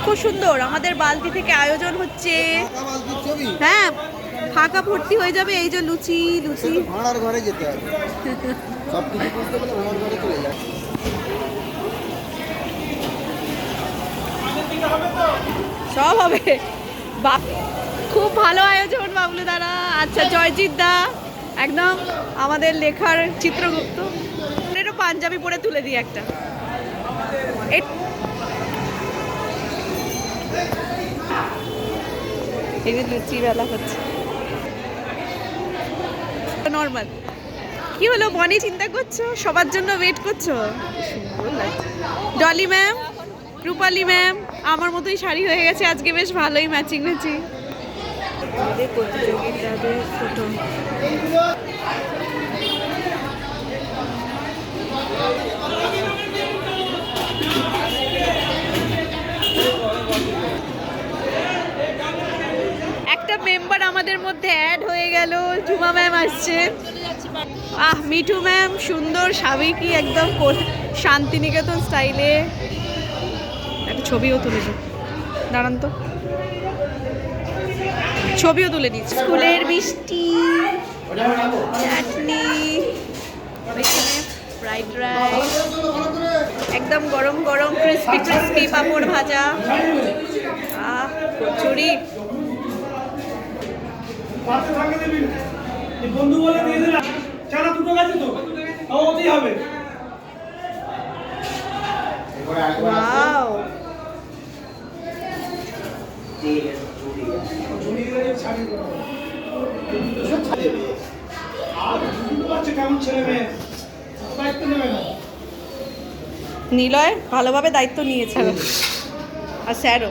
খুব সুন্দর আমাদের বালতি থেকে আয়োজন হচ্ছে। হ্যাঁ, ফাঁকা ভর্তি হয়ে যাবে। এই যে লুচি লুচি ভাড়ার ঘরে যেতে হবে, সব কিছু বুঝতে গেলে ভাড়ার ঘরে চলে যায়। সব হবে। খুব ভালো আয়োজন বাবলু দাদা। আচ্ছা, জয়জিৎ দা একদম আমাদের লেখার চিত্রগুপ্ত। একটু পাঞ্জাবি পরে তুলে দিই একটা। এই যে লুচি বেলা হচ্ছে নর্মাল। কি হলো বনি, চিন্তা করছো? সবার জন্য ওয়েট করছো? সুন্দর লাগছে। ডলি ম্যাম, রূপালী ম্যাম আমার মতোই শাড়ি হয়ে গেছে আজকে, বেশ ভালোই ম্যাচিং ম্যাচিং। প্রতিযোগিতাদের ফটো। একটা মেম্বার আমাদের মধ্যে অ্যাড হয়ে গেল, ঝুমা ম্যাম আসছে। মিঠু ম্যাম সুন্দর সাবেকি একদম শান্তিনিকেতন স্টাইলে একটা ছবিও তুলেছে। দাঁড়ান তো, ছবিও তুলে দিচ্ছি। স্কুলের মিষ্টি, চাটনি, ফ্রাইড রাইস, একদম গরম গরম ক্রিস্পি ক্রিস্পি পাঁপড় ভাজা, কচুরি। বন্ধু বলে দিয়ে দিলাম, চারা দুটো গেছে তো ওতেই হবে। ওয়াও, কেমন ছেলে মেয়ে দায়িত্ব নেবে না। নিলয় ভালোভাবে দায়িত্ব নিয়েছে আর স্যারও।